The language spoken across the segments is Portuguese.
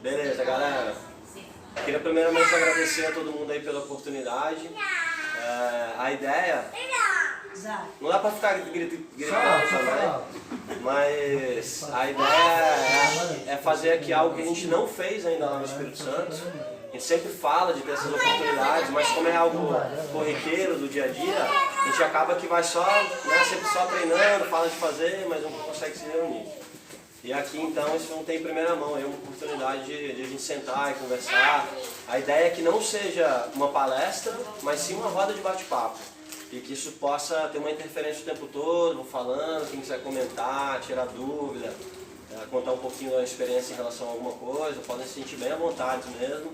Beleza, galera. Queria primeiramente agradecer a todo mundo aí pela oportunidade. A ideia... Não dá pra ficar gritando também, mas a ideia é fazer aqui algo que a gente não fez ainda lá no Espírito Santo. A gente sempre fala de ter essas oportunidades, mas como é algo corriqueiro do dia a dia, a gente acaba que vai só, né, sempre só treinando, fala de fazer, mas não consegue se reunir. E aqui então isso não tem em primeira mão, é uma oportunidade de a gente sentar e conversar. A ideia é que não seja uma palestra, mas sim uma roda de bate-papo. E que isso possa ter uma interferência o tempo todo, vou falando, quem quiser comentar, tirar dúvida, contar um pouquinho da experiência em relação a alguma coisa, podem se sentir bem à vontade mesmo.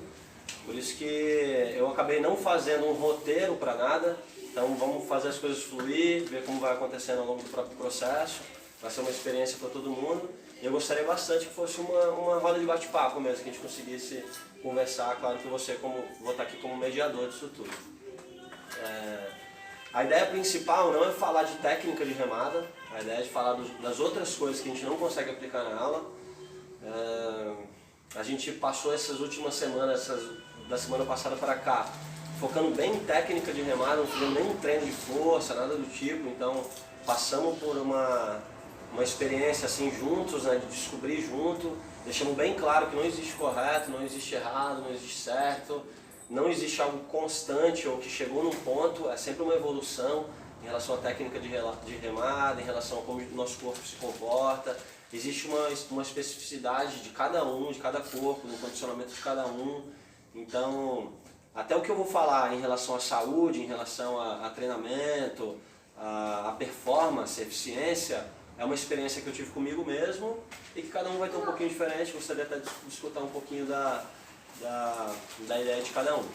Por isso que eu acabei não fazendo um roteiro para nada, então vamos fazer as coisas fluir, ver como vai acontecendo ao longo do próprio processo. Vai ser uma experiência para todo mundo. E eu gostaria bastante que fosse uma roda de bate-papo mesmo, que a gente conseguisse conversar. Claro que você vou estar aqui como mediador disso tudo. A ideia principal não é falar de técnica de remada, a ideia é de falar das outras coisas que a gente não consegue aplicar na aula. A gente passou essas últimas semanas, da semana passada para cá, focando bem em técnica de remada, não fizemos nenhum treino de força, nada do tipo, então passamos por uma experiência assim juntos, né, de descobrir junto, deixamos bem claro que não existe correto, não existe errado, não existe certo. Não existe algo constante ou que chegou num ponto, é sempre uma evolução em relação à técnica de remada, em relação a como o nosso corpo se comporta. Existe uma especificidade de cada um, de cada corpo, no condicionamento de cada um. Então, até o que eu vou falar em relação à saúde, em relação a treinamento, a performance, a eficiência, é uma experiência que eu tive comigo mesmo e que cada um vai ter um pouquinho diferente. Gostaria até de escutar um pouquinho da ideia de cada um.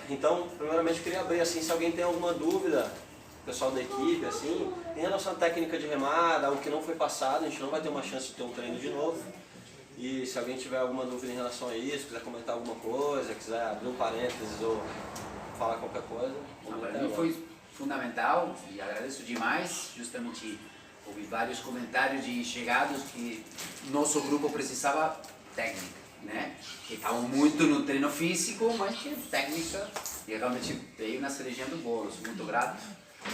Então, primeiramente eu queria abrir assim, se alguém tem alguma dúvida, pessoal da equipe, assim, em relação à técnica de remada, algo que não foi passado, a gente não vai ter uma chance de ter um treino de novo. E se alguém tiver alguma dúvida em relação a isso, quiser comentar alguma coisa, quiser abrir um parênteses ou falar qualquer coisa. Para mim foi fundamental e agradeço demais, justamente ouvi vários comentários de chegados que nosso grupo precisava técnica, né? Que estavam muito no treino físico, mas que técnica, e realmente veio na cerejinha do bolo, sou muito grato.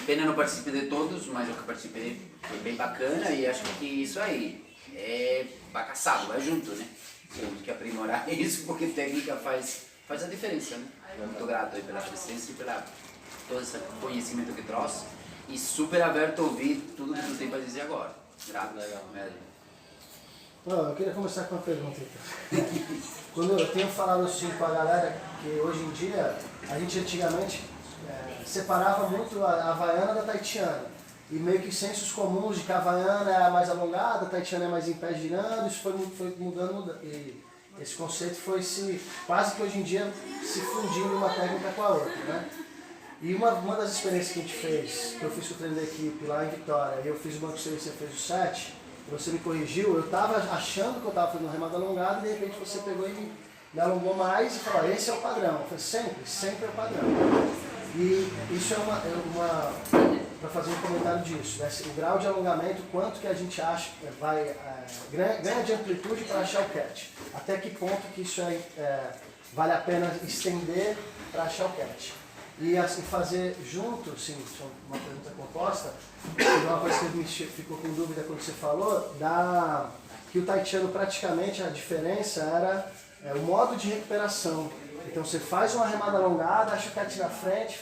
Pena não participei de todos, mas o que participei foi bem bacana e acho que isso aí é bagaçado, vai junto, né? Temos que aprimorar isso porque técnica faz a diferença, né? Muito grato aí pela presença e pela todo esse conhecimento que trouxe e super aberto a ouvir tudo que você tem para dizer agora. Grato, legal, mesmo. Eu queria começar com uma pergunta então. Quando eu tenho falado assim com a galera que hoje em dia, a gente antigamente separava muito a havaiana da taitiana. E meio que sensos comuns de que a havaiana é a mais alongada, a taitiana é mais em pé girando, isso foi mudando e esse conceito foi quase que hoje em dia se fundindo uma técnica com a outra, né? E uma das experiências que a gente fez, que eu fiz com o treino da equipe lá em Vitória, e eu fiz uma que você fez o 7, você me corrigiu, eu estava achando que eu estava fazendo um remado alongado e de repente você pegou e me alongou mais e falou, esse é o padrão. Eu falei, sempre é o padrão. E isso para fazer um comentário disso, né? O grau de alongamento, quanto que a gente acha, ganha de amplitude para achar o catch. Até que ponto que isso vale a pena estender para achar o catch. E assim, fazer junto, sim, uma pergunta composta, uma coisa que me ficou com dúvida quando você falou, que o taitiano praticamente a diferença era o modo de recuperação. Então você faz uma remada alongada, acha o catch na frente,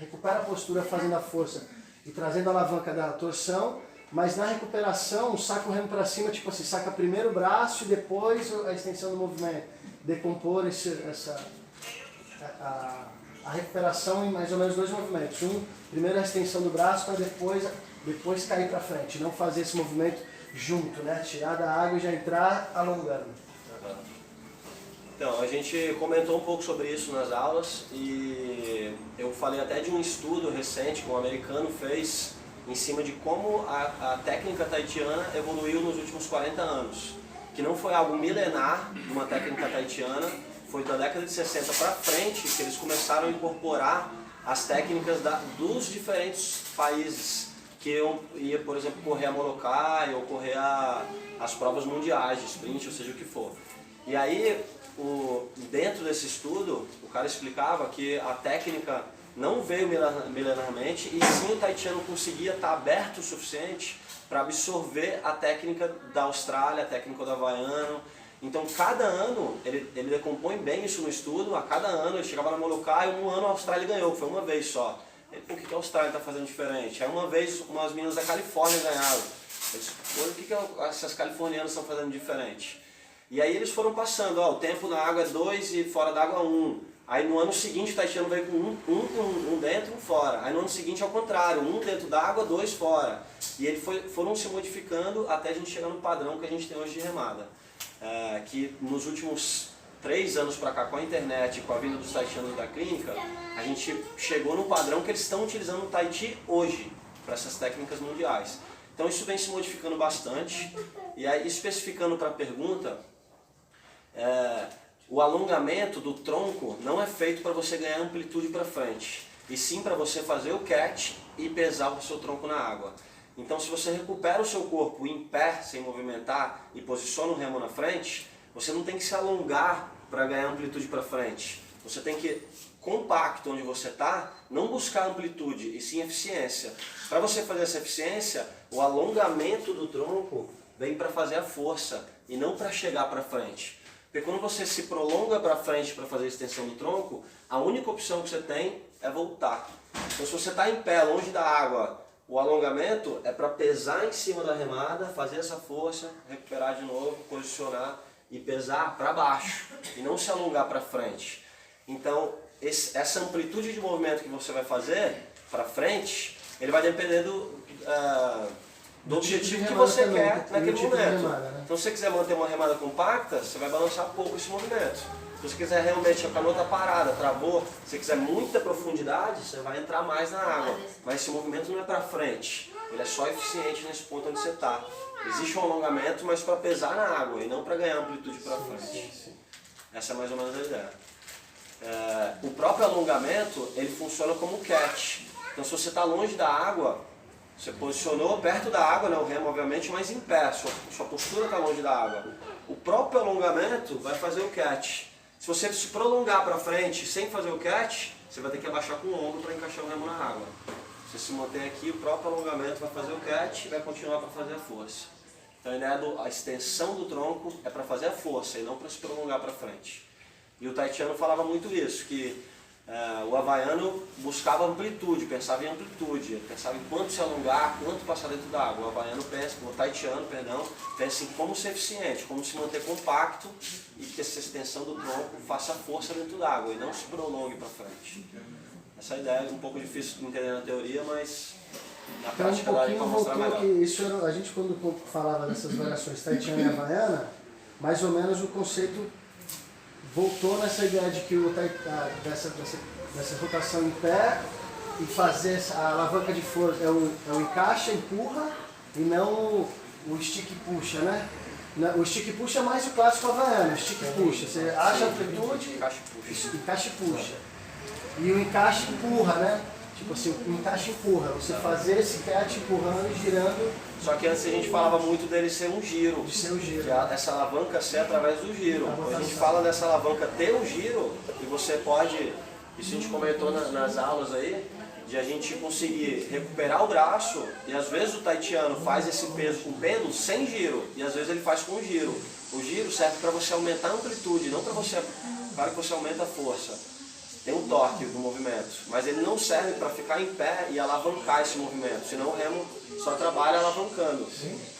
recupera a postura fazendo a força e trazendo a alavanca da torção, mas na recuperação saca o remo para cima, tipo assim, saca primeiro o braço e depois a extensão do movimento. Decompor a recuperação em mais ou menos 2 movimentos. Primeiro a extensão do braço para depois cair para frente. Não fazer esse movimento junto, né? Tirar da água e já entrar alongando. Então, a gente comentou um pouco sobre isso nas aulas e eu falei até de um estudo recente que um americano fez em cima de como a técnica taitiana evoluiu nos últimos 40 anos. Que não foi algo milenar de uma técnica taitiana, foi da década de 60 para frente que eles começaram a incorporar as técnicas dos diferentes países. Que eu ia, por exemplo, correr a Molokai ou correr a as provas mundiais de sprint, ou seja o que for. E aí, dentro desse estudo, o cara explicava que a técnica não veio milenarmente e sim o taitiano conseguia estar aberto o suficiente para absorver a técnica da Austrália, a técnica do havaiano. Então, cada ano, ele decompõe bem isso no estudo, a cada ano ele chegava na Molokai e um ano a Austrália ganhou, foi uma vez só. O que a Austrália está fazendo diferente? Aí uma vez umas meninas da Califórnia ganharam. Eles, o que essas californianas estão fazendo diferente? E aí eles foram passando, ó, o tempo na água é 2 e fora d'água 1. Aí no ano seguinte o taitiano veio com um dentro e um fora. Aí no ano seguinte ao contrário, 1 dentro d'água, 2 fora. E eles foram se modificando até a gente chegar no padrão que a gente tem hoje de remada. Que nos últimos 3 anos para cá, com a internet e com a vinda dos taitianos da clínica, a gente chegou no padrão que eles estão utilizando no Taiti hoje, para essas técnicas mundiais. Então isso vem se modificando bastante. E aí, especificando para a pergunta, o alongamento do tronco não é feito para você ganhar amplitude para frente, e sim para você fazer o catch e pesar o seu tronco na água. Então se você recupera o seu corpo em pé, sem movimentar, e posiciona o remo na frente, você não tem que se alongar para ganhar amplitude para frente. Você tem que, compacto onde você está, não buscar amplitude, e sim eficiência. Para você fazer essa eficiência, o alongamento do tronco vem para fazer a força, e não para chegar para frente. Porque quando você se prolonga para frente para fazer a extensão do tronco, a única opção que você tem é voltar. Então se você está em pé, longe da água, o alongamento é para pesar em cima da remada, fazer essa força, recuperar de novo, posicionar e pesar para baixo, e não se alongar para frente. Então essa amplitude de movimento que você vai fazer para frente, ele vai depender do objetivo que você quer naquele momento. Então se você quiser manter uma remada compacta, você vai balançar pouco esse movimento. Se você quiser realmente, a canoa está parada, travou, se você quiser muita profundidade, você vai entrar mais na água. Mas esse movimento não é para frente, ele é só eficiente nesse ponto onde você está. Existe um alongamento, mas para pesar na água e não para ganhar amplitude para frente. Essa é mais ou menos a ideia. O próprio alongamento, ele funciona como catch. Então se você está longe da água, você posicionou perto da água, né, o remo obviamente, mas em pé, sua postura está longe da água. O próprio alongamento vai fazer o catch. Se você se prolongar para frente sem fazer o catch, você vai ter que abaixar com o ombro para encaixar o remo na água. Você se mantém aqui, o próprio alongamento vai fazer o catch e vai continuar para fazer a força. Então a ideia da extensão do tronco é para fazer a força e não para se prolongar para frente. E o taitiano falava muito isso, que o havaiano buscava amplitude, pensava em amplitude, pensava em quanto se alongar, quanto passar dentro da água. O havaiano pensa, o taitiano, perdão, pensa em como ser eficiente, como se manter compacto e que essa extensão do tronco faça força dentro da água e não se prolongue para frente. Essa ideia é um pouco difícil de entender na teoria, mas na prática daria para mostrar melhor. Que isso era, a gente quando falava dessas variações taitiana e havaiana, mais ou menos o conceito voltou nessa ideia de que dessa rotação em pé e fazer a alavanca de força, é o encaixa, empurra e não o stick puxa, né? O stick puxa é mais o clássico havaiano, o stick puxa, você acha a amplitude, encaixa e puxa. E o encaixe empurra, né? Tipo assim, o encaixe empurra, você fazer esse catch empurrando e girando. Só que antes a gente falava muito dele ser um giro. De ser um giro. Que essa alavanca ser através do giro. Quando a gente fala dessa alavanca ter um giro, e você pode, isso a gente comentou nas aulas aí, de a gente conseguir recuperar o braço, e às vezes o taitiano faz esse peso com pêndulo sem giro, e às vezes ele faz com giro. O giro serve para você aumentar a amplitude, não para que você aumenta a força. Tem um torque do movimento, mas ele não serve para ficar em pé e alavancar esse movimento, senão o remo só trabalha alavancando.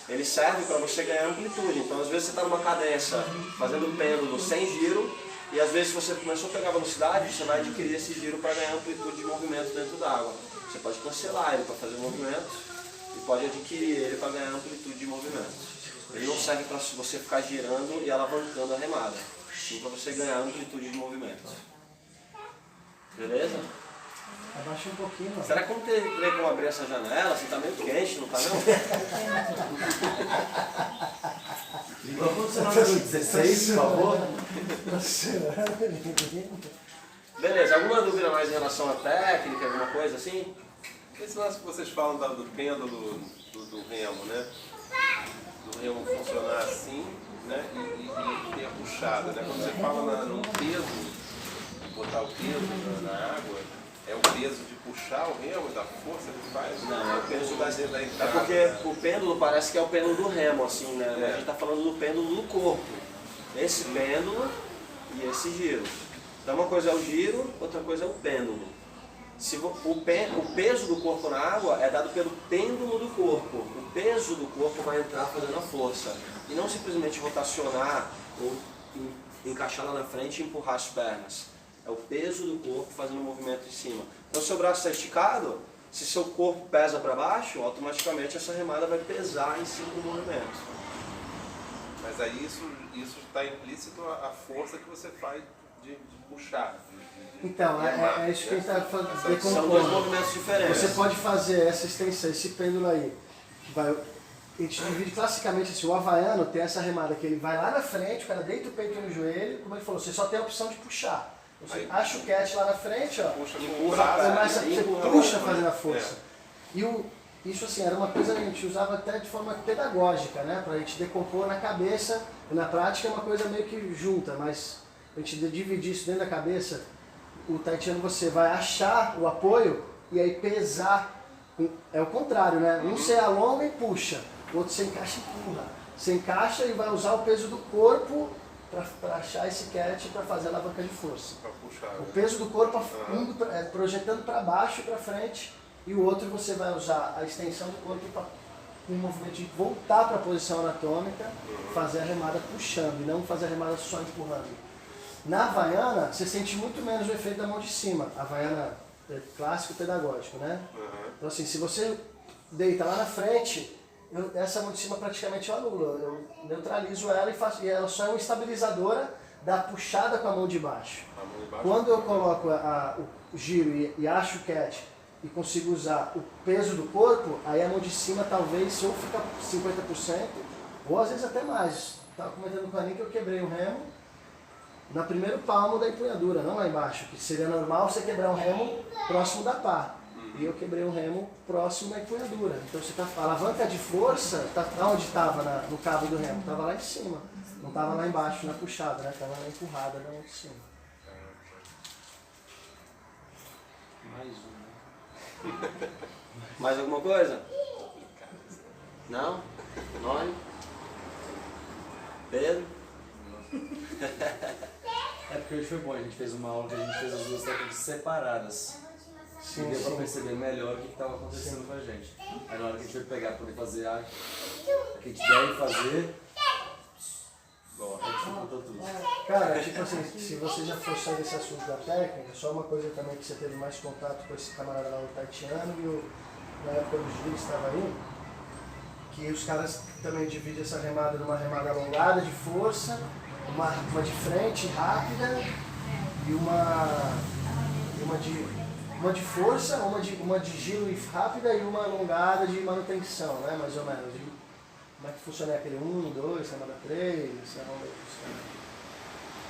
Ele serve para você ganhar amplitude, então às vezes você está numa cadência fazendo pêndulo sem giro, e às vezes se você começou a pegar velocidade, você vai adquirir esse giro para ganhar amplitude de movimento dentro da água. Você pode cancelar ele para fazer movimento e pode adquirir ele para ganhar amplitude de movimento. Ele não serve para você ficar girando e alavancando a remada, sim para você ganhar amplitude de movimento. Beleza? Abaixa um pouquinho. Ó. Será que eu teria como abrir essa janela? Assim, tá meio quente, não tá não? Vamos funcionar no 16, por favor. Beleza, alguma dúvida mais em relação à técnica, alguma coisa assim? Esse lance que vocês falam do pêndulo do remo, né? Do eu funcionar assim, né? E ter a puxada, né? Quando você fala no peso, botar o peso na água, é o peso de puxar o remo, da força que faz? Não, é o peso da da É entrada. porque o pêndulo parece que é o pêndulo do remo, assim, né? É. A gente está falando do pêndulo do corpo. Esse pêndulo e esse giro. Então uma coisa é o giro, outra coisa é o pêndulo. O peso do corpo na água é dado pelo pêndulo do corpo. O peso do corpo vai entrar fazendo a força. E não simplesmente rotacionar ou encaixar lá na frente e empurrar as pernas. É o peso do corpo fazendo o movimento em cima. Então seu braço está esticado, se seu corpo pesa para baixo, automaticamente essa remada vai pesar em cima do movimento. Mas aí isso está implícito a força que você faz de puxar. Então, é isso que a gente está São dois decompondo. movimentos diferentes. Você pode fazer essa extensão, esse pêndulo aí. A gente divide classicamente assim, o havaiano tem essa remada que ele vai lá na frente, o cara deita o peito no joelho, como ele falou, você só tem a opção de puxar. Você Aí, acha o catch lá na frente, ó, Puxa com o Empurra, braço. começa, aí você empurra puxa o braço, fazendo a força. E isso assim, era uma coisa que a gente usava até de forma pedagógica, né? Pra gente decompor na cabeça, e na prática é uma coisa meio que junta, mas a gente dividir isso dentro da cabeça, o taitiano você vai achar o apoio e aí pesar, é o contrário, né? Um você alonga e puxa, o outro você encaixa e empurra. Você encaixa e vai usar o peso do corpo para achar esse catch para fazer a alavanca de força. Pra puxar. O peso do corpo projetando para baixo e para frente, e o outro você vai usar a extensão do corpo para um movimento de voltar para a posição anatômica, fazer a remada puxando e não fazer a remada só empurrando. Na havaiana, você sente muito menos o efeito da mão de cima. A havaiana é clássico pedagógico, né? Então assim, se você deita lá na frente, essa mão de cima praticamente eu anulo. Eu neutralizo ela e ela só é uma estabilizadora da puxada com a mão de baixo. A mão de baixo. Quando eu coloco o giro e acho o catch e consigo usar o peso do corpo, aí a mão de cima talvez ou fica 50%, ou às vezes até mais. Estava comentando com a Aninha que eu quebrei o remo na primeiro palmo da empunhadura, não lá embaixo, que seria normal você quebrar um remo próximo da pá. E eu quebrei um remo próximo da empunhadura. Então você a alavanca de força, onde estava no cabo do remo? Estava lá em cima. Não estava lá embaixo na puxada, né? Estava na empurrada da mão de cima. Mais um, né? Mais alguma coisa? Não? Nome? Pedro? É porque hoje foi bom, a gente fez uma aula que a gente fez as duas técnicas separadas. Sim, e deu pra sim. perceber melhor o que estava acontecendo com a gente. Aí na hora que a gente foi pegar pra poder fazer a que a gente deve fazer, bom, a gente botou tudo. Cara, tipo assim, se você já for sair desse assunto da técnica, só uma coisa também que você teve mais contato com esse camarada lá, o taitiano, e na época do Gil estava aí, que os caras também dividem essa remada numa remada alongada de força, uma de frente rápida e uma de força, uma de giro e rápida e uma alongada de manutenção, né, mais ou menos. Como é que funciona aquele 1, 2, remada 3, remada funciona?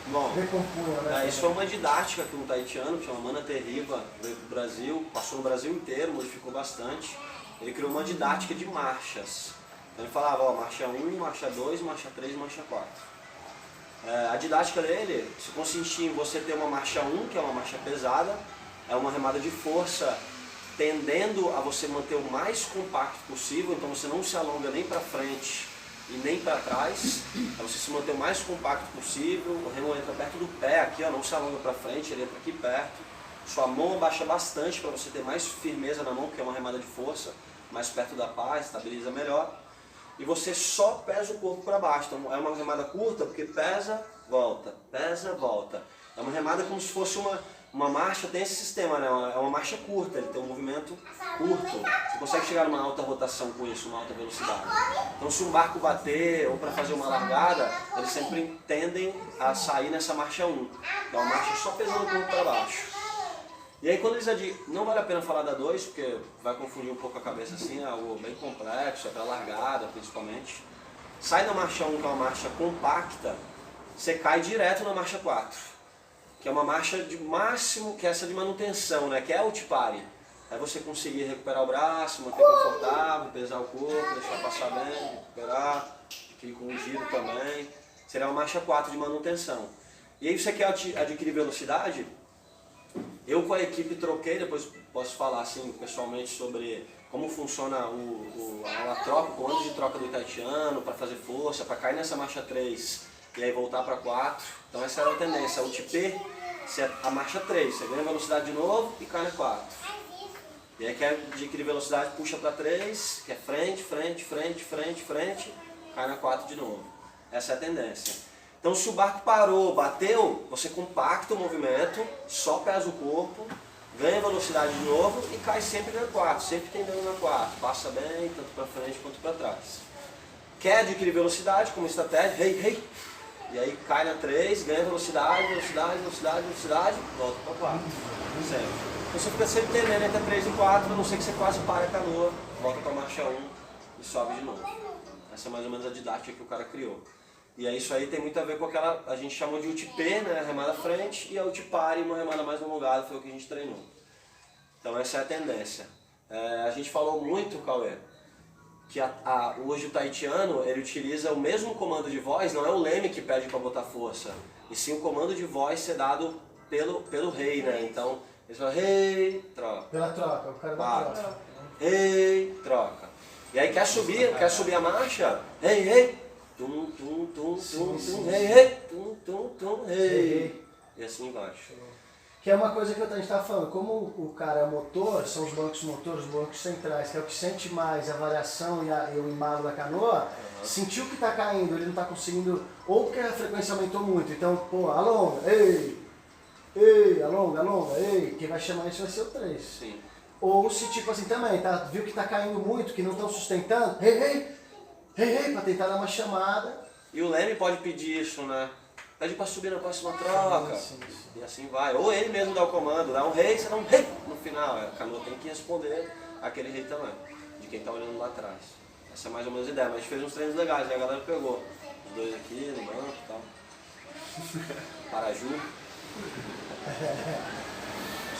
Bom, Recompunha, né? isso foi uma didática que um taitiano, que chama Mana Terriva, veio para o Brasil, passou no Brasil inteiro, modificou bastante. Ele criou uma didática de marchas. Então ele falava, ó, marcha 1, marcha 2, marcha 3, marcha 4. A didática dele se consistia em você ter uma marcha 1, que é uma marcha pesada, é uma remada de força tendendo a você manter o mais compacto possível, então você não se alonga nem para frente e nem para trás, é você se manter o mais compacto possível, o remo entra perto do pé aqui, ó, não se alonga para frente, ele entra aqui perto, sua mão abaixa bastante para você ter mais firmeza na mão, porque é uma remada de força, mais perto da pá, estabiliza melhor, e você só pesa o corpo para baixo, então é uma remada curta porque pesa, volta, é uma remada como se fosse uma marcha, tem esse sistema, né? É uma marcha curta, ele tem um movimento curto. Você consegue chegar numa alta rotação com isso, uma alta velocidade. Então se um barco bater ou para fazer uma largada, eles sempre tendem a sair nessa marcha 1. Que é uma marcha só pesando o corpo para baixo. E aí quando eles dizem, não vale a pena falar da 2, porque vai confundir um pouco a cabeça assim, é algo bem complexo, é para largada principalmente. Sai da marcha 1, que é uma marcha compacta, você cai direto na marcha 4. Que é uma marcha de máximo, que é essa de manutenção, né? Que é outpare. É você conseguir recuperar o braço, manter confortável, pesar o corpo, deixar passar bem, recuperar, aquele com giro também. Seria uma marcha 4 de manutenção. E aí você quer adquirir velocidade? Eu com a equipe troquei, depois posso falar assim pessoalmente sobre como funciona a troca, o comando de troca do Itaitiano para fazer força, para cair nessa marcha 3 e aí voltar para 4. Então essa era a tendência, o UTP, a marcha 3, você ganha velocidade de novo e cai na 4. E aí quer adquirir velocidade, puxa para 3, que é frente, frente, frente, frente, frente, cai na 4 de novo. Essa é a tendência. Então se o barco parou, bateu, você compacta o movimento, só pesa o corpo, ganha velocidade de novo e cai sempre na 4, sempre tendendo na 4, passa bem, tanto para frente quanto para trás. Quer adquirir velocidade como estratégia, e aí cai na 3, ganha velocidade, velocidade, velocidade, velocidade, volta para 4. Sempre. Então você fica sempre tendendo entre 3 e 4, a não ser que você quase pare a canoa, volta para a marcha 1 e sobe de novo. Essa é mais ou menos a didática que o cara criou. E aí isso aí tem muito a ver com aquela, a gente chamou de UTP, né, a remada frente, e a UTPARE, uma remada mais alongada, foi o que a gente treinou. Então essa é a tendência. A gente falou muito, Cauê, que hoje o Itaitiano, ele utiliza o mesmo comando de voz, não é o leme que pede para botar força, e sim o comando de voz ser dado pelo rei, né, então ele fala rei, troca. Pela troca, o cara da troca. Rei, troca. E aí quer subir a marcha, rei, tum, tum, tum, tum, tum, rei, tum, tum, tum, rei. E assim vai. Que é uma coisa que a gente estava falando, como o cara é motor, são os bancos motores, os bancos centrais, que é o que sente mais a variação e o embalo da canoa, sentiu que está caindo, ele não está conseguindo, ou que a frequência aumentou muito, então, pô, alonga, ei, alonga, ei, quem vai chamar isso vai ser o 3. Sim. Ou se tipo assim também, viu que está caindo muito, que não estão sustentando, rei, para tentar dar uma chamada. E o leme pode pedir isso, né? Pede para subir na próxima troca. Sim. E assim vai. Ou ele mesmo dá o comando, dá um rei, você dá um rei no final. A canoa tem que responder aquele rei também, de quem está olhando lá atrás. Essa é mais ou menos a ideia, mas a gente fez uns treinos legais, né? A galera pegou os dois aqui no banco e tal. Paraju.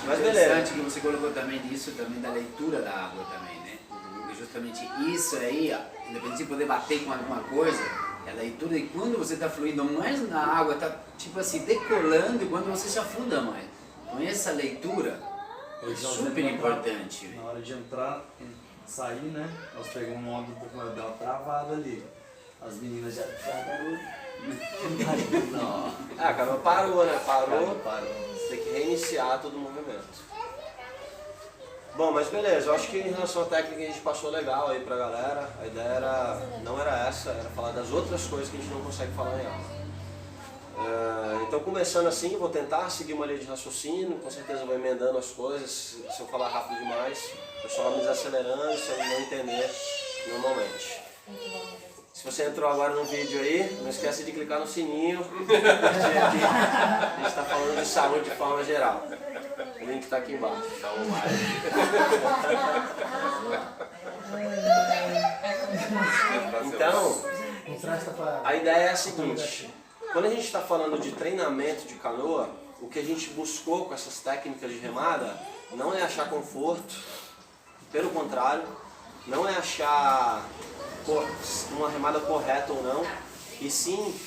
Mas beleza. Interessante que você colocou também disso, também da leitura da água também, né? Porque justamente isso aí, ó, independente de poder bater com alguma coisa, é a leitura de quando você está fluindo mais na água, está tipo assim, decolando e quando você se afunda mais. Então essa leitura é super importante. Na hora de entrar e sair, né? Nós pegamos um modo um pouco mais, deu uma travada ali. As meninas já não. A canoa parou, né? Parou. Parou. Você tem que reiniciar todo o movimento. Bom, mas beleza, eu acho que em relação à técnica a gente passou legal aí pra galera. A ideia não era essa, era falar das outras coisas que a gente não consegue falar em aula. Então começando assim, eu vou tentar seguir uma linha de raciocínio, com certeza eu vou emendando as coisas, se eu falar rápido demais, o pessoal vai me desacelerando, se eu não entender normalmente. Se você entrou agora no vídeo aí, não esquece de clicar no sininho, a gente está falando de saúde de forma geral. O link está aqui embaixo. Dá um like. Então, a ideia é a seguinte. Quando a gente está falando de treinamento de canoa, o que a gente buscou com essas técnicas de remada não é achar conforto, pelo contrário, não é achar uma remada correta ou não, e sim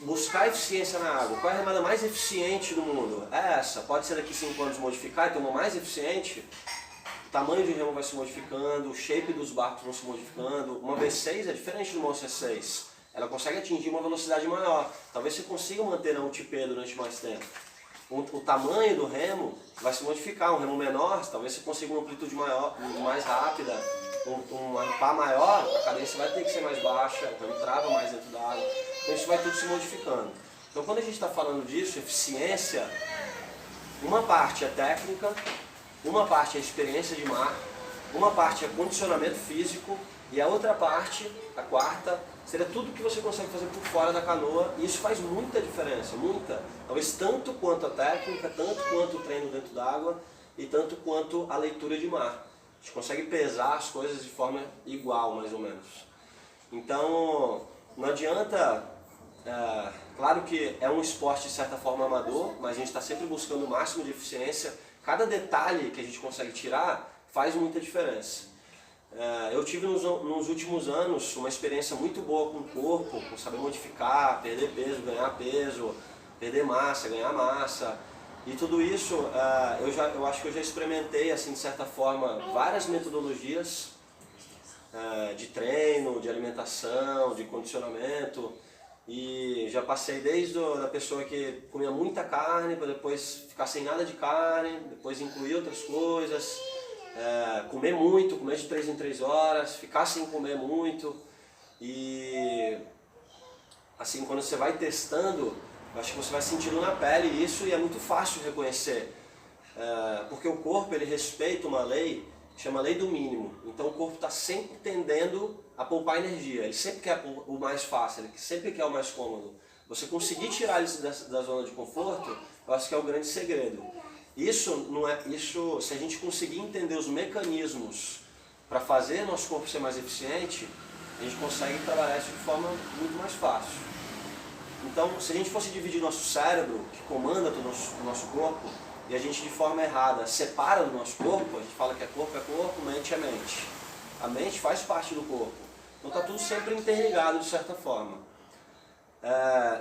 buscar eficiência na água. Qual é a remada mais eficiente do mundo? É essa. Pode ser daqui 5 anos modificar e ter uma mais eficiente. O tamanho de remo vai se modificando, o shape dos barcos vão se modificando. Uma V6 é diferente de uma OC6. Ela consegue atingir uma velocidade maior. Talvez você consiga manter na UTP durante mais tempo. O tamanho do remo vai se modificar. Um remo menor, talvez você consiga uma amplitude maior, mais rápida. Um pá maior, a cadência vai ter que ser mais baixa, o remo trava mais dentro da água. Então isso vai tudo se modificando. Então quando a gente está falando disso, eficiência, uma parte é técnica, uma parte é experiência de mar, uma parte é condicionamento físico e a outra parte, a quarta, seria tudo que você consegue fazer por fora da canoa, e isso faz muita diferença, muita. Talvez tanto quanto a técnica, tanto quanto o treino dentro d'água e tanto quanto a leitura de mar. A gente consegue pesar as coisas de forma igual, mais ou menos. Então, não adianta... claro que é um esporte de certa forma amador, mas a gente está sempre buscando o máximo de eficiência. Cada detalhe que a gente consegue tirar faz muita diferença. Eu tive nos últimos anos uma experiência muito boa com o corpo, com saber modificar, perder peso, perder massa, ganhar massa. E tudo isso, eu acho que eu já experimentei, assim, de certa forma, várias metodologias de treino, de alimentação, de condicionamento. E já passei desde a pessoa que comia muita carne, para depois ficar sem nada de carne, depois incluir outras coisas, comer muito, comer de 3 em 3 horas, ficar sem comer muito. E assim, quando você vai testando, eu acho que você vai sentindo na pele isso, e é muito fácil reconhecer. Porque o corpo, ele respeita uma lei, chama lei do mínimo. Então o corpo está sempre tendendo a poupar energia, ele sempre quer o mais fácil, ele sempre quer o mais cômodo. Você conseguir tirar isso da zona de conforto, eu acho que é o grande segredo. Se a gente conseguir entender os mecanismos para fazer nosso corpo ser mais eficiente, a gente consegue trabalhar isso de forma muito mais fácil. Então, se a gente fosse dividir nosso cérebro, que comanda o nosso corpo, e a gente de forma errada separa do nosso corpo, a gente fala que é corpo, mente é mente. A mente faz parte do corpo. Então está tudo sempre interligado de certa forma.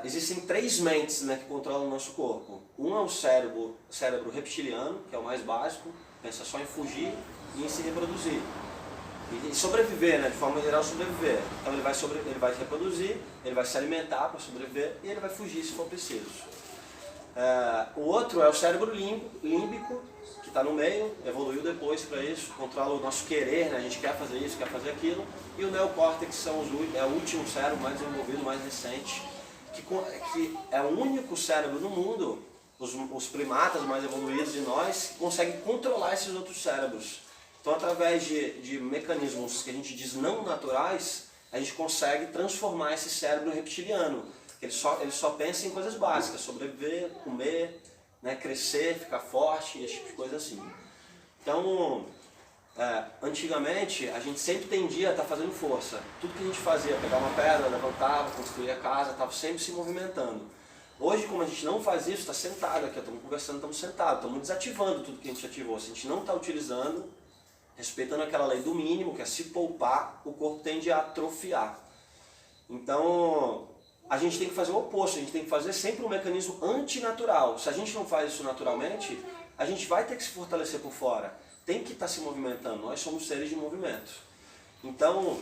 Existem 3 mentes, né, que controlam o nosso corpo. Um é o cérebro reptiliano, que é o mais básico, pensa só em fugir e em se reproduzir. E sobreviver, né, de forma geral sobreviver. Então ele vai se reproduzir, ele vai se alimentar para sobreviver e ele vai fugir se for preciso. O outro é o cérebro límbico, que está no meio, evoluiu depois para isso, controla o nosso querer, né? A gente quer fazer isso, quer fazer aquilo. E o neocórtex é o último cérebro mais desenvolvido, mais recente, que é o único cérebro no mundo, os primatas mais evoluídos de nós, que conseguem controlar esses outros cérebros. Então, através de mecanismos que a gente diz não naturais, a gente consegue transformar esse cérebro reptiliano. Ele só pensa em coisas básicas, sobreviver, comer, né, crescer, ficar forte, esse tipo de coisa assim. Então, antigamente, a gente sempre tendia a estar fazendo força. Tudo que a gente fazia, pegar uma pedra, levantava, construir a casa, estava sempre se movimentando. Hoje, como a gente não faz isso, está sentado aqui, estamos conversando, estamos sentados, estamos desativando tudo que a gente ativou. Se a gente não está utilizando, respeitando aquela lei do mínimo, que é se poupar, o corpo tende a atrofiar. Então, a gente tem que fazer o oposto, a gente tem que fazer sempre um mecanismo antinatural. Se a gente não faz isso naturalmente, a gente vai ter que se fortalecer por fora. Tem que estar se movimentando, nós somos seres de movimento. Então,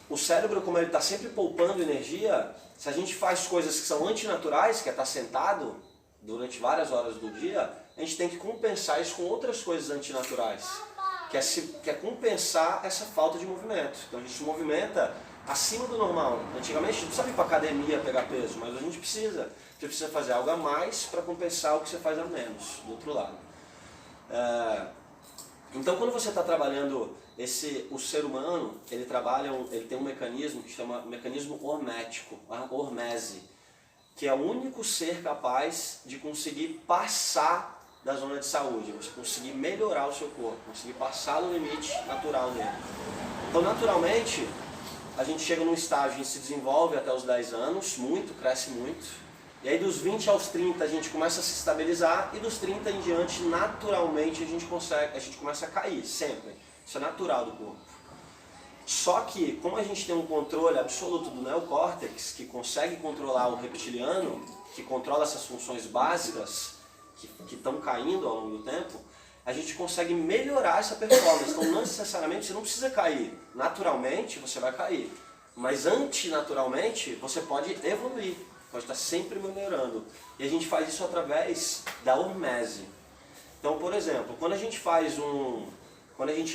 o cérebro, como ele está sempre poupando energia, se a gente faz coisas que são antinaturais, que é estar sentado durante várias horas do dia, a gente tem que compensar isso com outras coisas antinaturais, que é compensar essa falta de movimento. Então a gente se movimenta acima do normal. Antigamente a gente não precisava ir para academia pegar peso, mas a gente precisa. Você precisa fazer algo a mais para compensar o que você faz a menos, do outro lado. Então quando você está trabalhando o ser humano, ele tem um mecanismo que chama mecanismo hormético, a hormese, que é o único ser capaz de conseguir passar da zona de saúde, você conseguir melhorar o seu corpo, conseguir passar no limite natural dele. Então naturalmente, a gente chega num estágio, a gente se desenvolve até os 10 anos, cresce muito, e aí dos 20 aos 30 a gente começa a se estabilizar, e dos 30 em diante, naturalmente, a gente começa a cair, sempre. Isso é natural do corpo. Só que, como a gente tem um controle absoluto do neocórtex, que consegue controlar o reptiliano, que controla essas funções básicas, que estão caindo ao longo do tempo, a gente consegue melhorar essa performance. Então, não necessariamente você não precisa cair. Naturalmente, você vai cair. Mas antinaturalmente, você pode evoluir. Pode estar sempre melhorando. E a gente faz isso através da hormese. Então, por exemplo, quando a gente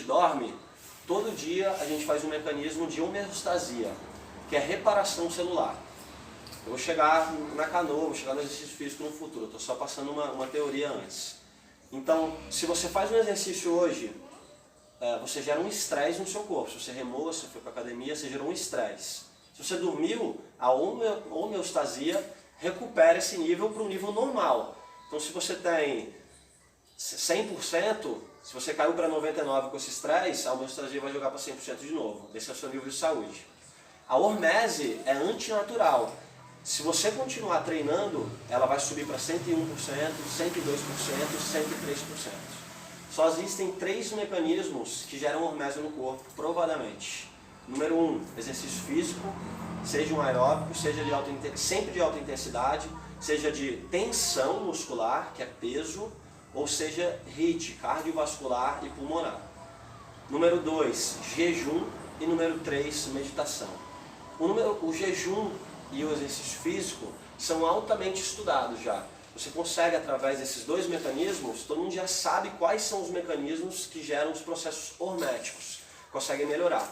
dorme, todo dia a gente faz um mecanismo de homeostasia, que é reparação celular. Eu vou chegar na canoa, vou chegar no exercício físico no futuro, estou só passando uma teoria antes. Então, se você faz um exercício hoje, você gera um estresse no seu corpo. Se você remou, se você foi para a academia, você gerou um estresse. Se você dormiu, a homeostasia recupera esse nível para um nível normal. Então, se você tem 100%, se você caiu para 99% com esse estresse, a homeostasia vai jogar para 100% de novo. Esse é o seu nível de saúde. A hormese é antinatural. Se você continuar treinando, ela vai subir para 101%, 102%, 103%. Só existem 3 mecanismos que geram hormese no corpo, provadamente. Número 1, exercício físico, seja um aeróbico, seja sempre de alta intensidade, seja de tensão muscular, que é peso, ou seja HIIT, cardiovascular e pulmonar. Número 2, jejum, e número 3, meditação. O jejum e o exercício físico são altamente estudados já. Você consegue, através desses 2 mecanismos, todo mundo já sabe quais são os mecanismos que geram os processos horméticos, conseguem melhorar.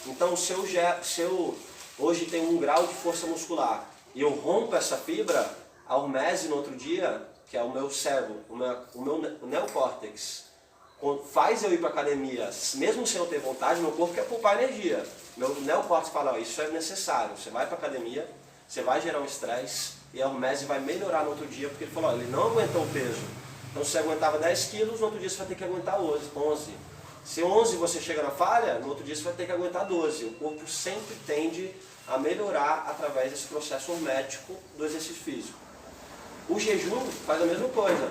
Então, se eu hoje tenho 1 grau de força muscular e eu rompo essa fibra, a hormese no outro dia, que é o meu cérebro, o meu neocórtex, faz eu ir para a academia, mesmo sem eu ter vontade, meu corpo quer poupar energia. Meu neocórtex fala, ó, isso é necessário, você vai para a academia, você vai gerar um estresse e a hormese vai melhorar no outro dia, porque ele falou, ó, ele não aguentou o peso. Então se você aguentava 10 quilos, no outro dia você vai ter que aguentar 11. Se 11 você chega na falha, no outro dia você vai ter que aguentar 12. O corpo sempre tende a melhorar através desse processo hormético do exercício físico. O jejum faz a mesma coisa.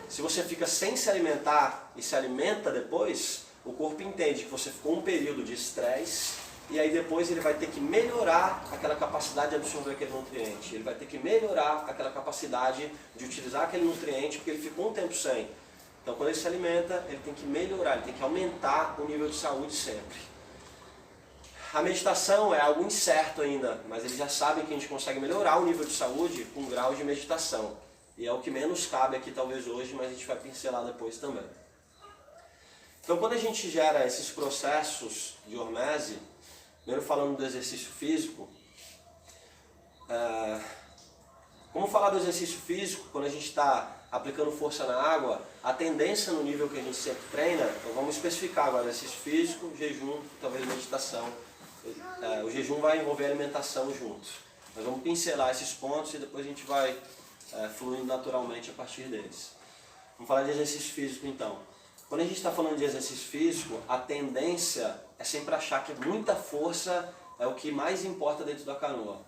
Se você fica sem se alimentar e se alimenta depois, o corpo entende que você ficou um período de estresse e aí depois ele vai ter que melhorar aquela capacidade de absorver aquele nutriente. Ele vai ter que melhorar aquela capacidade de utilizar aquele nutriente porque ele ficou um tempo sem. Então quando ele se alimenta, ele tem que melhorar, ele tem que aumentar o nível de saúde sempre. A meditação é algo incerto ainda, mas eles já sabem que a gente consegue melhorar o nível de saúde com grau de meditação. E é o que menos cabe aqui talvez hoje, mas a gente vai pincelar depois também. Então quando a gente gera esses processos de hormese, primeiro falando do exercício físico, como falar do exercício físico, quando a gente está aplicando força na água, a tendência no nível que a gente sempre treina, então vamos especificar agora exercício físico, jejum, talvez meditação. O jejum vai envolver alimentação junto. Nós vamos pincelar esses pontos e depois a gente vai fluindo naturalmente a partir deles. Vamos falar de exercício físico então. Quando a gente está falando de exercício físico, a tendência é sempre achar que muita força é o que mais importa dentro da canoa.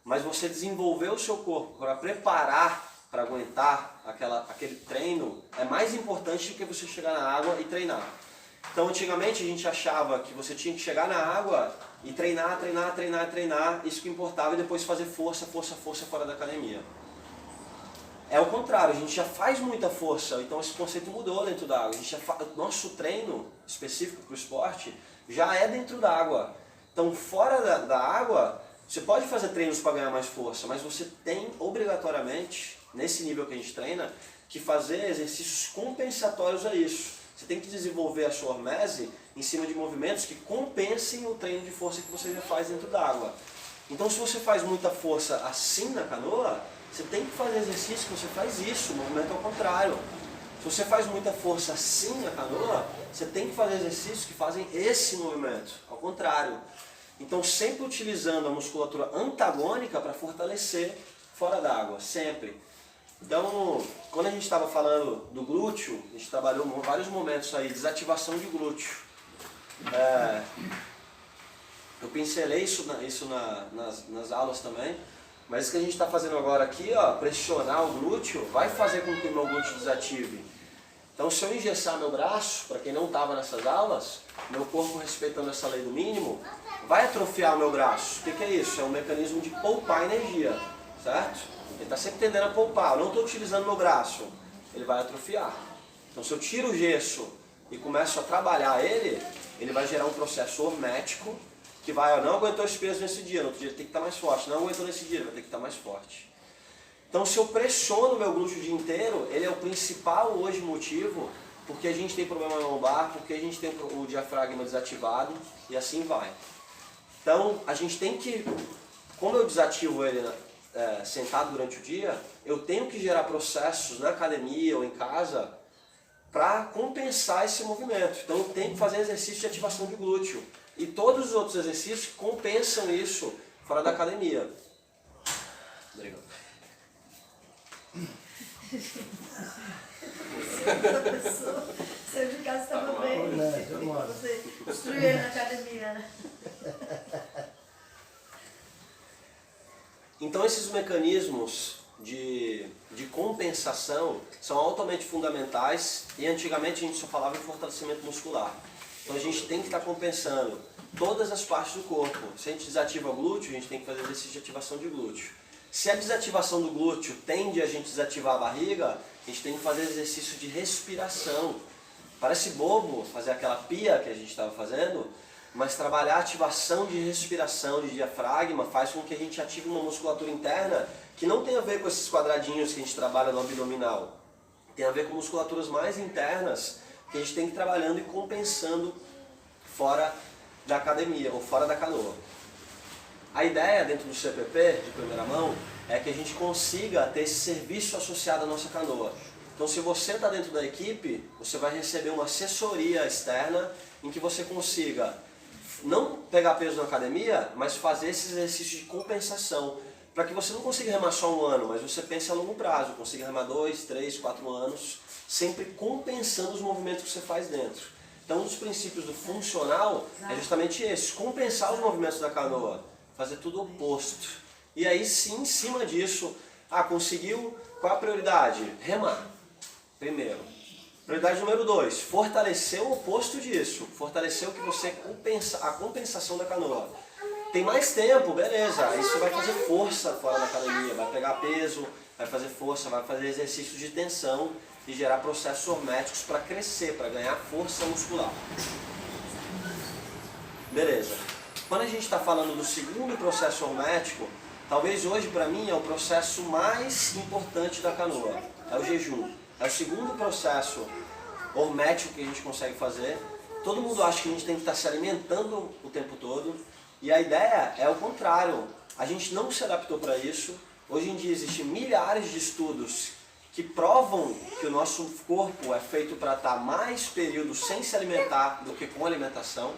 Mas você desenvolver o seu corpo para preparar para aguentar aquele treino é mais importante do que você chegar na água e treinar. Então antigamente a gente achava que você tinha que chegar na água e treinar, isso que importava, e depois fazer força fora da academia. É o contrário, a gente já faz muita força, então esse conceito mudou dentro da água. Nosso treino específico para o esporte já é dentro da água. Então fora da água, você pode fazer treinos para ganhar mais força, mas você tem obrigatoriamente, nesse nível que a gente treina, que fazer exercícios compensatórios a isso. Você tem que desenvolver a sua hormese em cima de movimentos que compensem o treino de força que você já faz dentro da água. Então se você faz muita força assim na canoa, você tem que fazer exercício que você faz isso, o movimento ao contrário. Se você faz muita força assim na canoa, você tem que fazer exercícios que fazem esse movimento, ao contrário. Então sempre utilizando a musculatura antagônica para fortalecer fora d'água, sempre. Então, quando a gente estava falando do glúteo, a gente trabalhou vários momentos aí, desativação de glúteo. Eu pincelei isso nas aulas também, mas o que a gente está fazendo agora aqui, ó, pressionar o glúteo, vai fazer com que o meu glúteo desative. Então, se eu engessar meu braço, para quem não estava nessas aulas, meu corpo respeitando essa lei do mínimo, vai atrofiar o meu braço. O que é isso? É um mecanismo de poupar energia, certo? Ele está sempre tendendo a poupar. Eu não estou utilizando meu braço, ele vai atrofiar. Então, se eu tiro o gesso e começo a trabalhar ele vai gerar um processo hormético que vai, ó, não aguentou esse peso nesse dia, no outro dia ele tem que estar mais forte. Não aguentou nesse dia, ele vai ter que estar mais forte. Então, se eu pressiono o meu glúteo o dia inteiro, ele é o principal hoje motivo porque a gente tem problema na lombar, porque a gente tem o diafragma desativado e assim vai. Então, a gente tem que, como eu desativo ele sentado durante o dia, eu tenho que gerar processos na academia ou em casa para compensar esse movimento. Então, eu tenho que fazer exercício de ativação de glúteo. E todos os outros exercícios compensam isso fora da academia. Obrigado. Você de casa estava bem. Você destruiu na academia, né? Então esses mecanismos de compensação são altamente fundamentais e antigamente a gente só falava em fortalecimento muscular. Então a gente tem que estar compensando todas as partes do corpo. Se a gente desativa o glúteo, a gente tem que fazer exercício de ativação de glúteo. Se a desativação do glúteo tende a gente desativar a barriga, a gente tem que fazer exercício de respiração. Parece bobo fazer aquela pia que a gente estava fazendo, mas trabalhar a ativação de respiração, de diafragma, faz com que a gente ative uma musculatura interna que não tem a ver com esses quadradinhos que a gente trabalha no abdominal. Tem a ver com musculaturas mais internas que a gente tem que ir trabalhando e compensando fora da academia ou fora da canoa. A ideia dentro do CPP, de primeira mão, é que a gente consiga ter esse serviço associado à nossa canoa. Então, se você está dentro da equipe, você vai receber uma assessoria externa em que você consiga não pegar peso na academia, mas fazer esses exercícios de compensação, para que você não consiga remar só um ano, mas você pense a longo prazo, consiga remar 2, 3, 4 anos, sempre compensando os movimentos que você faz dentro. Então, um dos princípios do funcional é justamente esse, compensar os movimentos da canoa, fazer tudo o oposto. E aí sim, em cima disso, conseguiu, qual a prioridade? Remar, primeiro. Prioridade número 2, fortalecer o oposto disso, fortalecer o que você compensa, a compensação da canoa. Tem mais tempo, beleza, aí você vai fazer força fora da academia, vai pegar peso, vai fazer força, vai fazer exercícios de tensão e gerar processos horméticos para crescer, para ganhar força muscular. Beleza. Quando a gente está falando do segundo processo hormético, talvez hoje para mim é o processo mais importante da canoa, é o jejum. É o segundo processo hormético que a gente consegue fazer. Todo mundo acha que a gente tem que estar se alimentando o tempo todo. E a ideia é o contrário. A gente não se adaptou para isso. Hoje em dia existem milhares de estudos que provam que o nosso corpo é feito para estar mais período sem se alimentar do que com alimentação.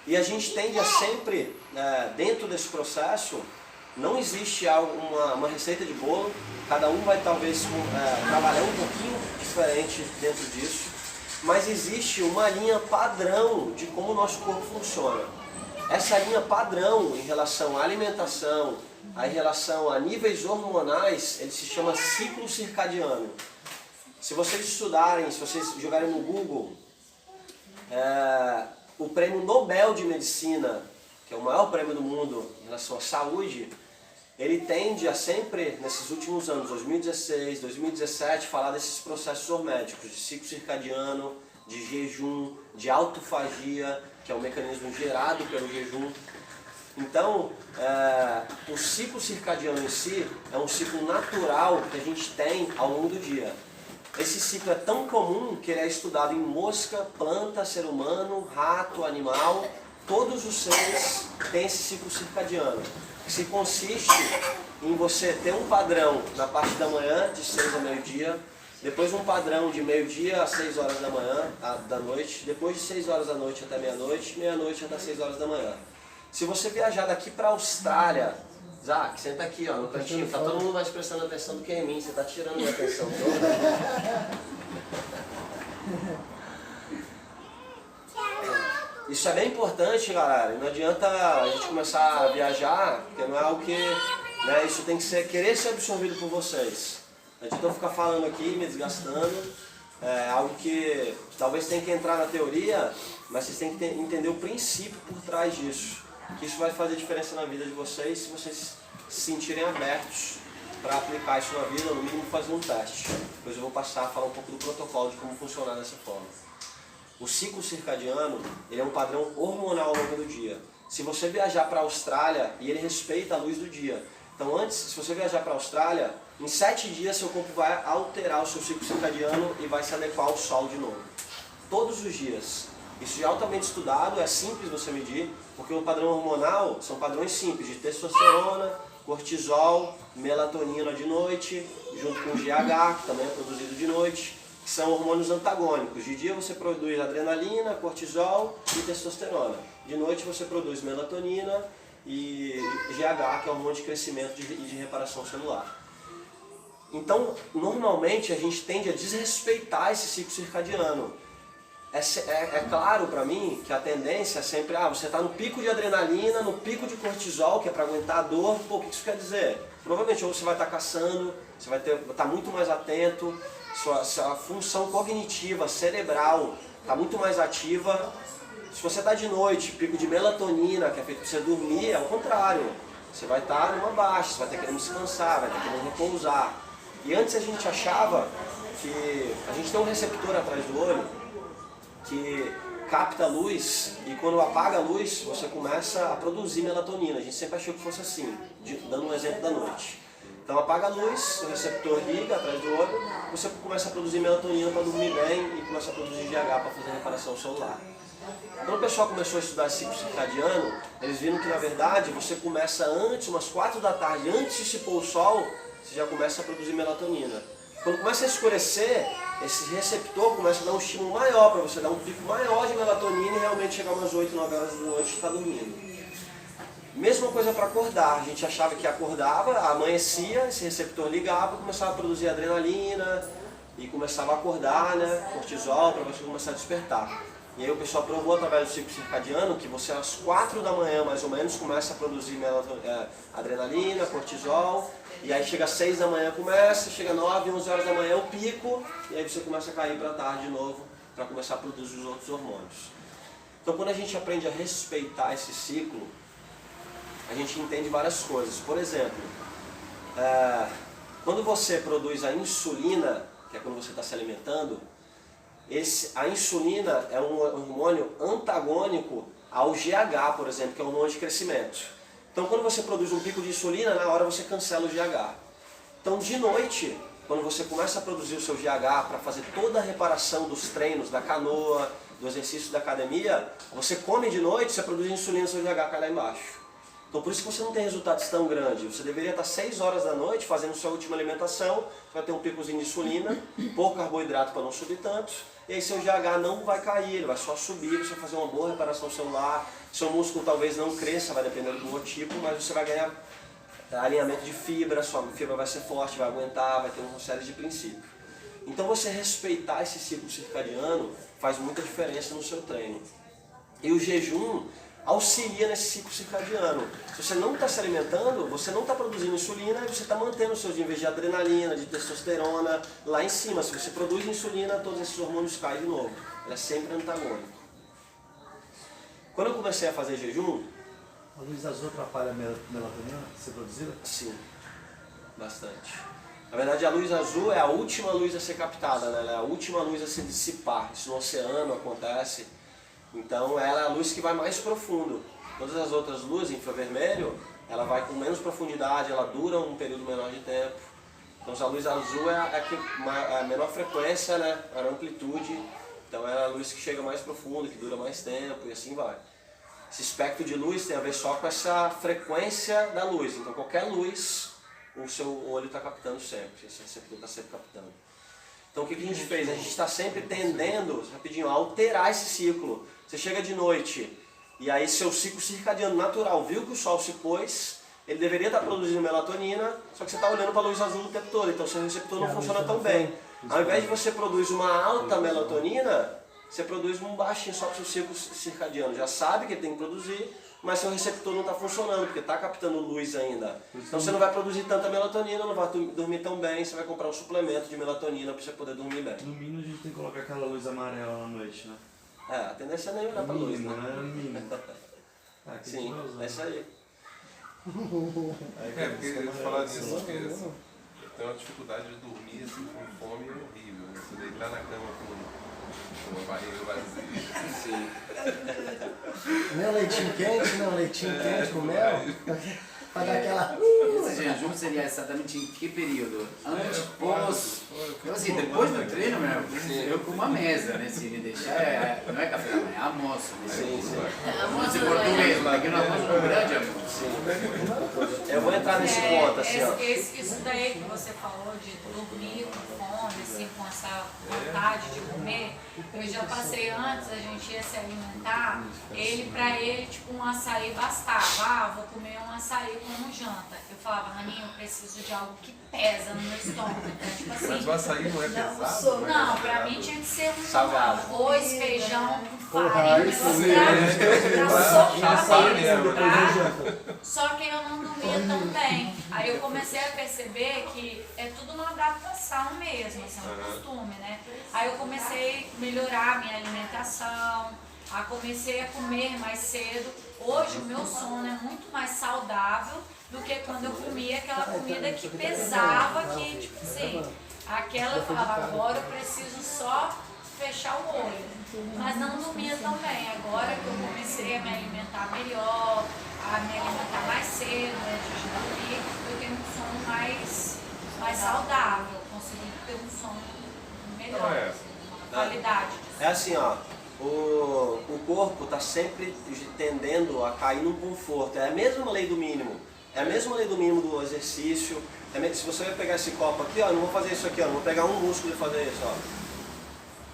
E a gente tende a sempre, dentro desse processo, não existe uma receita de bolo, cada um vai talvez trabalhar um pouquinho diferente dentro disso, mas existe uma linha padrão de como o nosso corpo funciona. Essa linha padrão em relação à alimentação, em relação a níveis hormonais, ele se chama ciclo circadiano. Se vocês estudarem, se vocês jogarem no Google, o prêmio Nobel de Medicina, que é o maior prêmio do mundo em relação à saúde, ele tende a sempre, nesses últimos anos, 2016, 2017, falar desses processos horméticos, de ciclo circadiano, de jejum, de autofagia, que é um mecanismo gerado pelo jejum. Então, o ciclo circadiano em si é um ciclo natural que a gente tem ao longo do dia. Esse ciclo é tão comum que ele é estudado em mosca, planta, ser humano, rato, animal. Todos os seres têm esse ciclo circadiano, que se consiste em você ter um padrão na parte da manhã, de 6 a meio-dia, depois um padrão de meio-dia a 6 horas da manhã, da noite, depois de 6 horas da noite até meia-noite, meia-noite até 6 horas da manhã. Se você viajar daqui para a Austrália, Zac, senta aqui ó, no cantinho, tá todo mundo mais prestando atenção do que em mim, você tá tirando minha atenção toda. Isso é bem importante, galera, não adianta a gente começar a viajar, porque não é algo que, isso tem que querer ser absorvido por vocês. Não adianta eu ficar falando aqui, me desgastando, é algo que talvez tenha que entrar na teoria, mas vocês têm que entender o princípio por trás disso. Que isso vai fazer diferença na vida de vocês se vocês se sentirem abertos para aplicar isso na vida, ou no mínimo fazer um teste. Depois eu vou passar a falar um pouco do protocolo de como funcionar dessa forma. O ciclo circadiano, ele é um padrão hormonal ao longo do dia. Se você viajar para a Austrália, e ele respeita a luz do dia. Então antes, se você viajar para a Austrália, em 7 dias seu corpo vai alterar o seu ciclo circadiano e vai se adequar ao sol de novo. Todos os dias. Isso é altamente estudado, é simples você medir, porque o padrão hormonal são padrões simples, de testosterona, cortisol, melatonina de noite, junto com o GH, que também é produzido de noite, que são hormônios antagônicos. De dia você produz adrenalina, cortisol e testosterona. De noite você produz melatonina e GH, que é o hormônio de crescimento e de reparação celular. Então, normalmente a gente tende a desrespeitar esse ciclo circadiano. é claro para mim que a tendência é sempre, você está no pico de adrenalina, no pico de cortisol, que é para aguentar a dor. Pô, o que isso quer dizer? Provavelmente ou você vai estar caçando, você vai estar muito mais atento, sua função cognitiva, cerebral, está muito mais ativa. Se você está de noite, pico de melatonina, que é feito para você dormir, é o contrário. Você vai estar numa baixa, você vai estar querendo descansar, vai estar querendo repousar. E antes a gente achava que a gente tem um receptor atrás do olho que capta a luz e quando apaga a luz você começa a produzir melatonina. A gente sempre achou que fosse assim, dando um exemplo da noite. Então apaga a luz, o receptor liga atrás do olho, você começa a produzir melatonina para dormir bem e começa a produzir GH para fazer reparação celular. Quando o pessoal começou a estudar ciclo circadiano, eles viram que na verdade você começa antes, umas 4 da tarde, antes de se pôr o sol, você já começa a produzir melatonina. Quando começa a escurecer, esse receptor começa a dar um estímulo maior para você dar um pico maior de melatonina e realmente chegar umas 8, 9 horas da noite e estar dormindo. Mesma coisa para acordar, a gente achava que acordava, amanhecia, esse receptor ligava, começava a produzir adrenalina e começava a acordar, né, cortisol, para você começar a despertar. E aí o pessoal provou através do ciclo circadiano que você às 4 da manhã mais ou menos começa a produzir adrenalina, cortisol, e aí chega às 6 da manhã começa, chega 9, 11 horas da manhã é o pico, e aí você começa a cair para a tarde de novo para começar a produzir os outros hormônios. Então quando a gente aprende a respeitar esse ciclo, a gente entende várias coisas. Por exemplo, quando você produz a insulina, que é quando você está se alimentando, a insulina é um hormônio antagônico ao GH, por exemplo, que é o hormônio de crescimento. Então quando você produz um pico de insulina, na hora você cancela o GH. Então de noite, quando você começa a produzir o seu GH para fazer toda a reparação dos treinos, da canoa, do exercício da academia, você come de noite, você produz insulina, seu GH cai lá embaixo. Então por isso que você não tem resultados tão grandes. Você deveria estar 6 horas da noite fazendo sua última alimentação, você vai ter um picozinho de insulina, pouco carboidrato para não subir tanto, e aí seu GH não vai cair, ele vai só subir, você vai fazer uma boa reparação celular, seu músculo talvez não cresça, vai depender do biotipo, mas você vai ganhar alinhamento de fibra, sua fibra vai ser forte, vai aguentar, vai ter uma série de princípios. Então você respeitar esse ciclo circadiano faz muita diferença no seu treino. E o jejum auxilia nesse ciclo circadiano. Se você não está se alimentando, você não está produzindo insulina e você está mantendo os seus níveis de adrenalina, de testosterona lá em cima. Se você produz insulina, todos esses hormônios caem de novo. Ele é sempre antagônico. Quando eu comecei a fazer jejum... A luz azul atrapalha a melatonina ser produzida? Sim, bastante. Na verdade, a luz azul é a última luz a ser captada, né? Ela é a última luz a se dissipar. Isso no oceano acontece. Então ela é a luz que vai mais profundo. Todas as outras luzes, infravermelho, ela vai com menos profundidade, ela dura um período menor de tempo. Então a luz azul é a menor frequência, né? A amplitude. Então é a luz que chega mais profundo, que dura mais tempo e assim vai. Esse espectro de luz tem a ver só com essa frequência da luz. Então qualquer luz, o seu olho está captando sempre. Esse receptor está sempre captando. Então o que a gente fez? A gente está sempre tendendo, rapidinho, a alterar esse ciclo. Você chega de noite e aí seu ciclo circadiano natural viu que o sol se pôs, ele deveria estar produzindo melatonina, só que você está olhando para a luz azul o tempo todo, então seu receptor não funciona tão bem. Ao invés de você produzir uma alta melatonina, você produz um baixinho só para o seu ciclo circadiano. Já sabe que ele tem que produzir, mas seu receptor não está funcionando, porque está captando luz ainda. Então você não vai produzir tanta melatonina, não vai dormir tão bem, você vai comprar um suplemento de melatonina para você poder dormir bem. No mínimo a gente tem que colocar aquela luz amarela na noite, né? A tendência é nem olhar para a luz, né? Sim, é isso aí. Porque falar disso, porque eu tenho uma dificuldade de dormir assim, com fome é horrível. Você deitar na cama com uma barriga vazia. Sim. Não leitinho quente, não leitinho quente com mel. Pra dar aquela... Esse jejum seria exatamente em que período? Antes, pós? Eu assim, depois do treino, eu com uma mesa, né? Se me deixar, não é café da manhã, é almoço. Né? Sim, sim. Almoço em português, aqui no almoço é um grande almoço. Sim. Eu vou entrar nesse ponto, assim, ó. Isso daí que você falou de dormir com fome, assim, com essa vontade de comer, eu já passei antes, a gente ia se alimentar, pra ele, tipo, um açaí bastava. Vou comer um açaí como janta. Eu falava, falava, Raninha, eu preciso de algo que pesa no meu estômago. Então, tipo assim, Mas o açaí não é pesado? não, pra mim tinha que ser um Salgado. arroz, feijão, Porra, farinha, aí sim. pra socar mesmo, Depois da tá? janta. Só que eu não dormia tão bem. Aí eu comecei a perceber que é tudo uma adaptação mesmo, assim, um costume, né? Aí eu comecei a melhorar a minha alimentação, comecei a comer mais cedo. Hoje o meu sono é muito mais saudável do que quando eu comia aquela comida que pesava, que tipo assim, aquela eu falava, agora eu preciso só fechar o olho. Mas não dormia tão bem. Agora que eu comecei a me alimentar melhor, a me alimentar mais cedo antes de dormir, eu tenho um sono mais saudável, consigo ter um sono melhor, uma qualidade. É assim, ó, o corpo está sempre tendendo a cair num conforto. É a mesma lei do mínimo. É a mesma lei do mínimo do exercício. Se você vai pegar esse copo aqui, ó, eu não vou fazer isso aqui, ó, não vou pegar um músculo e fazer isso, ó.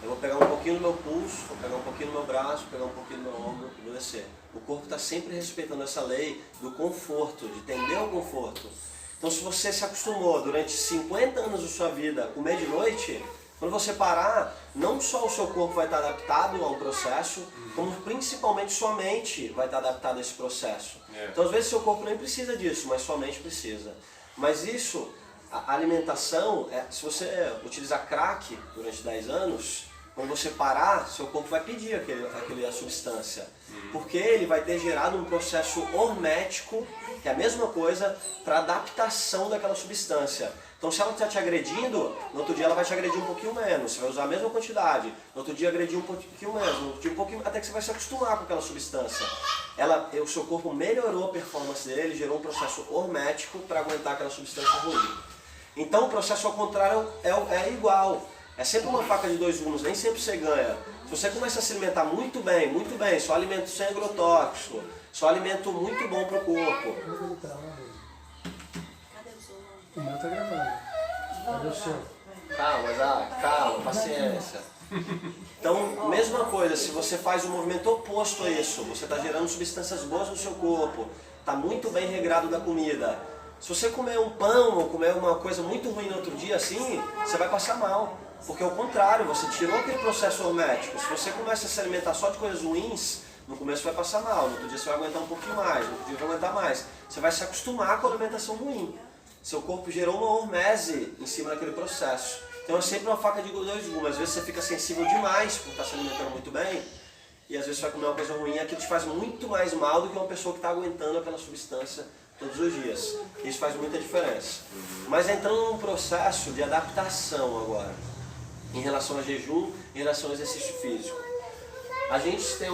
Eu vou pegar um pouquinho do meu pulso, vou pegar um pouquinho do meu braço, vou pegar um pouquinho do meu ombro e vou descer. O corpo está sempre respeitando essa lei do conforto, de tender ao conforto. Então se você se acostumou durante 50 anos da sua vida a comer de noite, quando você parar, não só o seu corpo vai estar adaptado ao processo, como principalmente sua mente vai estar adaptada a esse processo. Então às vezes seu corpo nem precisa disso, mas sua mente precisa. Mas isso, a alimentação, se você utilizar crack durante 10 anos, quando você parar, seu corpo vai pedir a substância. Porque ele vai ter gerado um processo hormético, que é a mesma coisa, para adaptação daquela substância. Então se ela está te agredindo, no outro dia ela vai te agredir um pouquinho menos, você vai usar a mesma quantidade, no outro dia agredir um pouquinho menos, no outro dia um pouquinho, até que você vai se acostumar com aquela substância. O seu corpo melhorou a performance dele, gerou um processo hormético para aguentar aquela substância ruim. Então o processo ao contrário é igual. É sempre uma faca de dois gumes, nem sempre você ganha. Se você começa a se alimentar muito bem, só alimento sem agrotóxico, só alimento muito bom para o corpo. O meu tá gravando. Cadê o seu? Calma, paciência. Então, mesma coisa, se você faz o movimento oposto a isso, você está gerando substâncias boas no seu corpo, está muito bem regrado da comida. Se você comer um pão ou comer uma coisa muito ruim no outro dia assim, você vai passar mal. Porque ao contrário, você tirou aquele processo hormético. Se você começa a se alimentar só de coisas ruins, no começo vai passar mal, no outro dia você vai aguentar um pouquinho mais, no outro dia vai aguentar mais. Você vai se acostumar com a alimentação ruim. Seu corpo gerou uma hormese em cima daquele processo. Então é sempre uma faca de dois gumes. Às vezes você fica sensível demais por estar se alimentando muito bem, e às vezes você vai comer uma coisa ruim e aquilo te faz muito mais mal do que uma pessoa que está aguentando aquela substância todos os dias. Isso faz muita diferença. Mas entrando num processo de adaptação agora, em relação a jejum, em relação ao exercício físico. A gente tem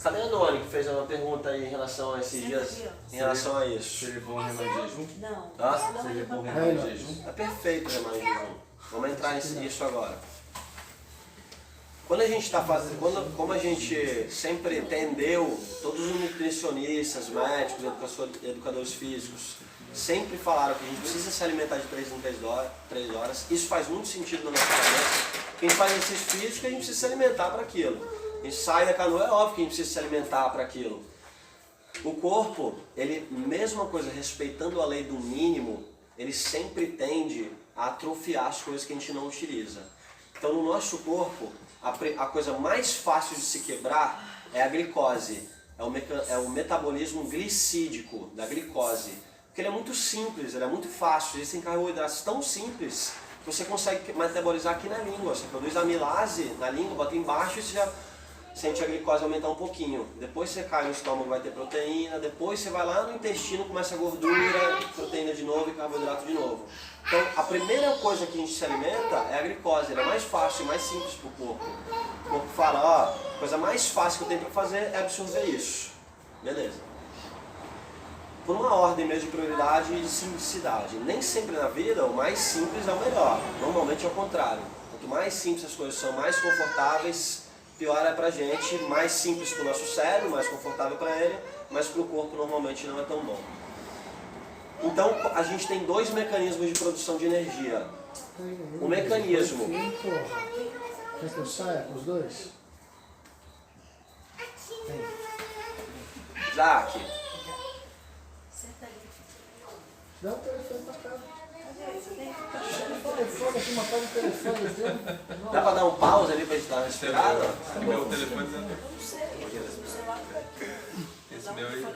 Cadê a Doni que fez uma pergunta aí em relação a esses dias, em relação a isso? Seria bom remar em jejum? Não. Tá? Seria bom remar em jejum? É perfeito remar em jejum. Vamos entrar nisso agora. Quando a gente está fazendo, como a gente sempre entendeu, todos os nutricionistas, médicos, educadores físicos, sempre falaram que a gente precisa se alimentar de 3 em 3 horas. Isso faz muito sentido na nossa cabeça. Quem faz exercício físico, a gente precisa se alimentar para aquilo. A gente sai da canoa, é óbvio que a gente precisa se alimentar para aquilo. O corpo, ele, mesma coisa, respeitando a lei do mínimo, ele sempre tende a atrofiar as coisas que a gente não utiliza. Então no nosso corpo, a coisa mais fácil de se quebrar é a glicose. É o metabolismo glicídico da glicose. Porque ele é muito simples, ele é muito fácil. Existem carboidratos tão simples que você consegue metabolizar aqui na língua. Você produz amilase na língua, bota embaixo e você já sente a glicose aumentar um pouquinho. Depois você cai no estômago, vai ter proteína. Depois você vai lá no intestino, começa a gordura, proteína de novo e carboidrato de novo. Então a primeira coisa que a gente se alimenta é a glicose. Ela é mais fácil e mais simples para o corpo. O corpo fala, ó, a coisa mais fácil que eu tenho para fazer é absorver isso. Beleza. Por uma ordem mesmo de prioridade e de simplicidade. Nem sempre na vida o mais simples é o melhor. Normalmente é o contrário. Quanto mais simples as coisas são, mais confortáveis, pior é pra gente. Mais simples para o nosso cérebro, mais confortável para ele, mas para o corpo normalmente não é tão bom. Então a gente tem 2 mecanismos de produção de energia. O mecanismo... Quer que eu saia com os dois? Isaac, Dá um telefone pra cá. Você tem? Telefone aqui, uma coisa de telefone. Eu tenho. Dá pra dar um pause ali pra gente dar uma Esse é respirada? meu telefone. Não sei. O celular. Esse meu aí.